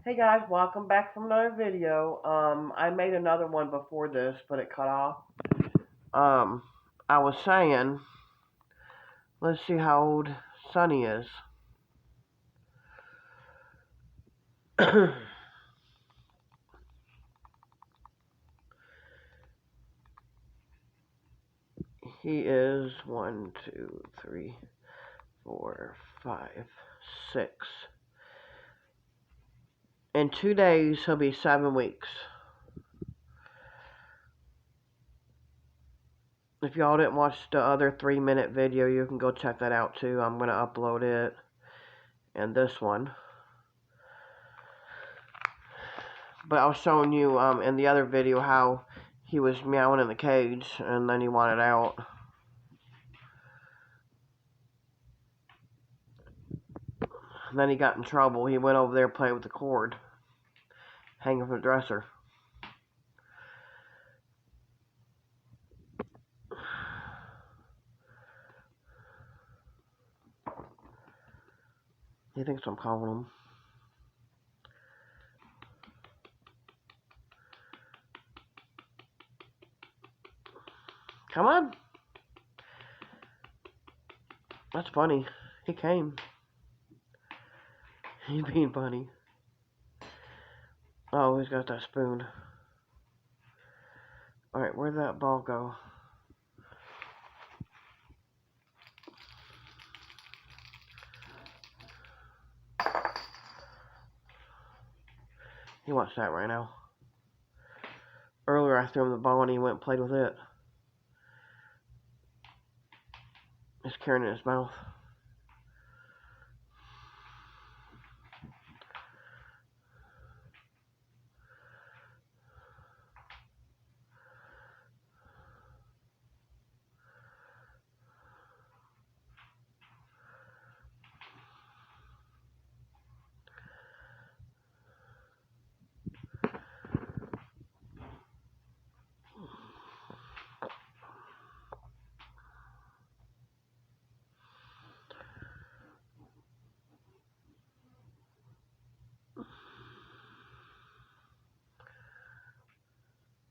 Hey guys, welcome back from another video. I made another one before this, but it cut off. Um, I was saying, let's see how old Sonny is. He is 1, 2, 3, 4, 5, 6. In 2 days, he'll be 7 weeks. If y'all didn't watch the other 3-minute video, you can go check that out too. I'm going to upload it and this one. But I was showing you in the other video how he was meowing in the cage and then he wanted out. And then he got in trouble. He went over there playing with the cord hanging from the dresser. He thinks I'm calling him. Come on. That's funny. He came. He's being funny. Oh, he's got that spoon. Alright, where'd that ball go? He wants that right now. Earlier I threw him the ball and he went and played with it. He's carrying it in his mouth.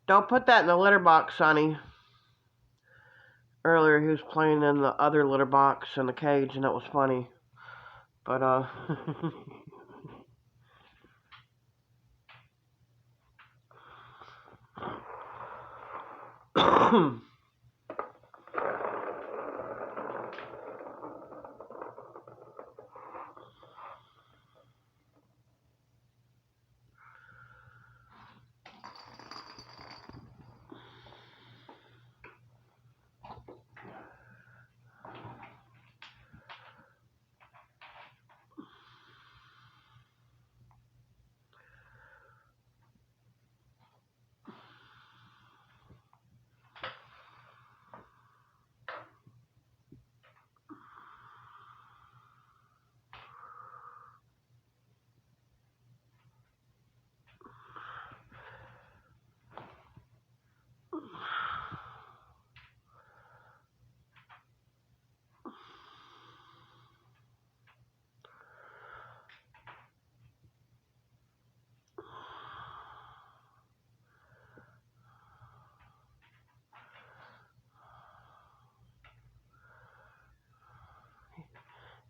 Don't put that in the litter box, Sonny. Earlier he was playing in the other litter box in the cage and that was funny. But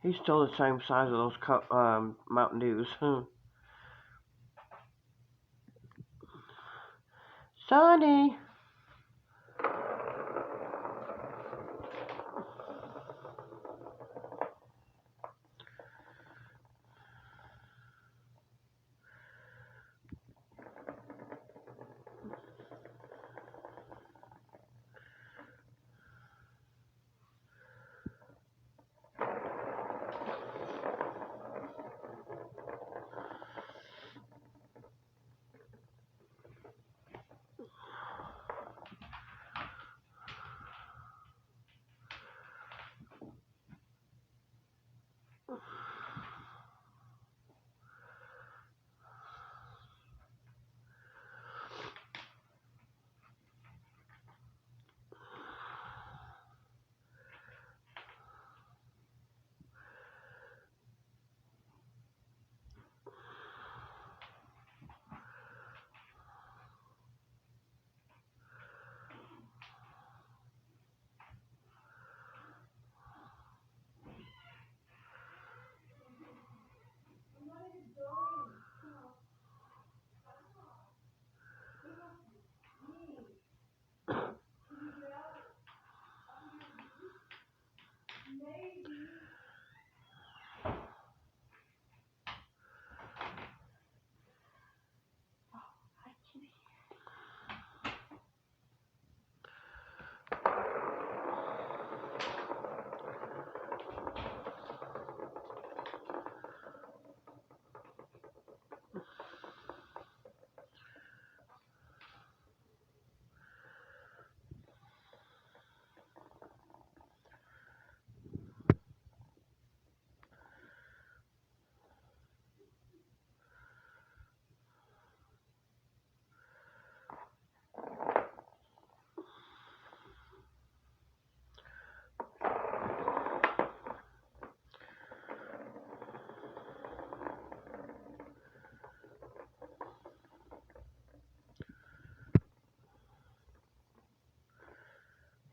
he's still the same size as those Mountain Dews. Sonny!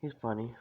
He's funny.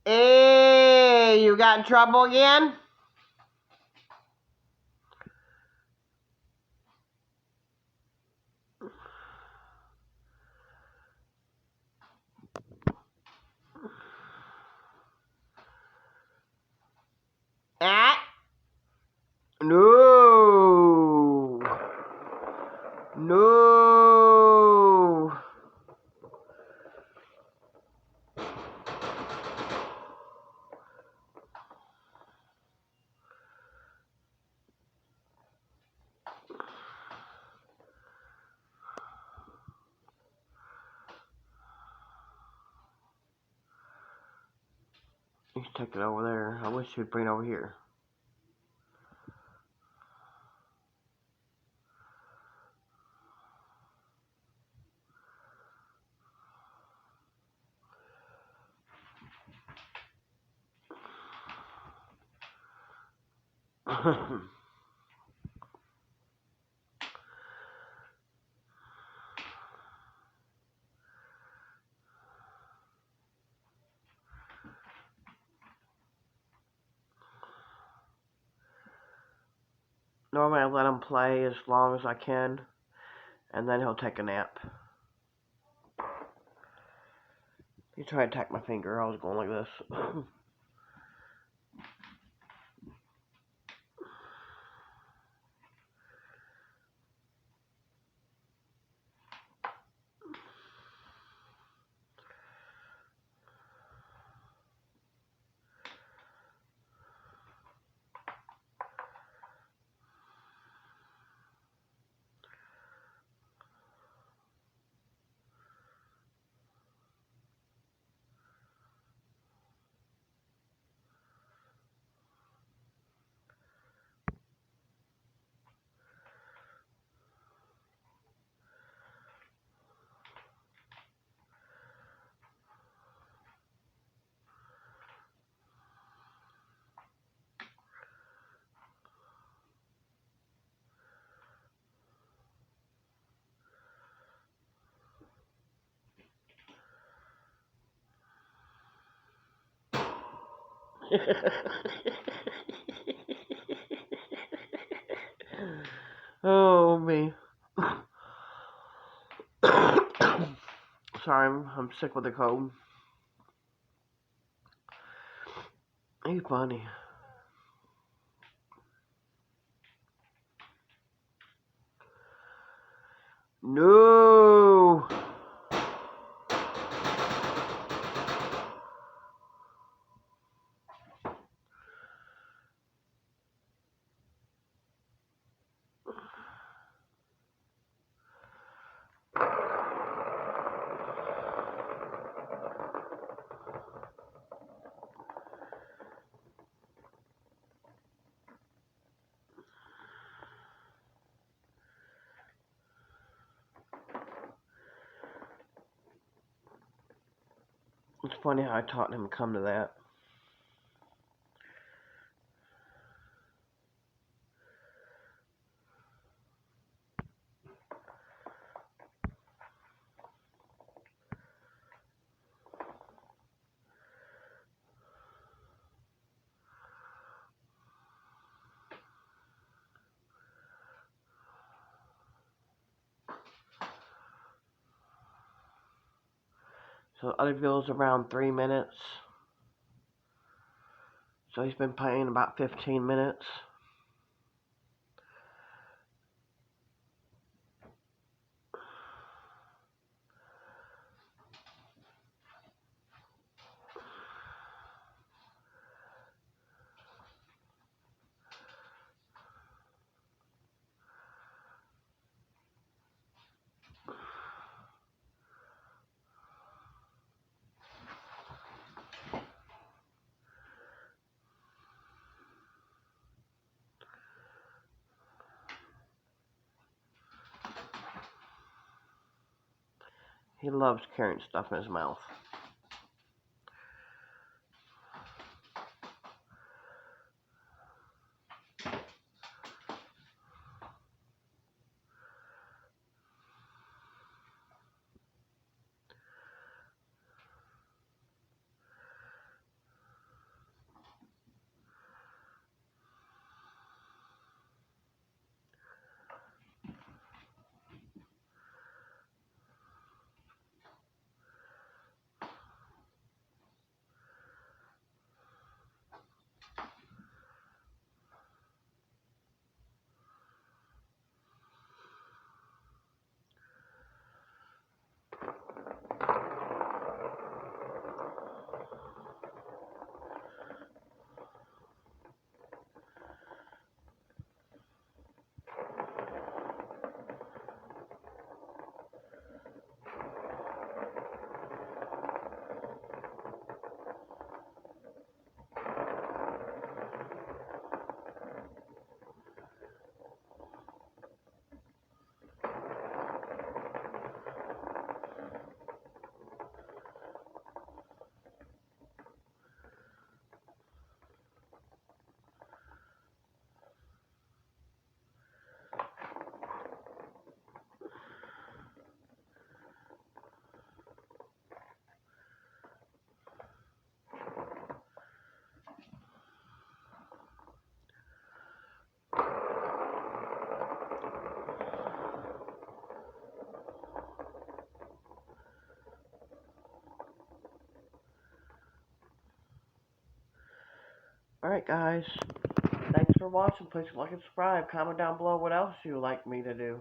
Hey, you got in trouble again? Ah? No. No. He's taking it over there. I wish he'd bring it over here. Normally I let him play as long as I can, and then he'll take a nap. He tried to attack my finger. I was going like this. Oh, me. Sorry, I'm sick with the cold. He's funny. No. It's funny how I taught him to come to that. So the other video's around 3 minutes. So he's been playing about 15 minutes. He loves carrying stuff in his mouth. Alright guys, thanks for watching. Please like and subscribe. Comment down below what else you would like me to do.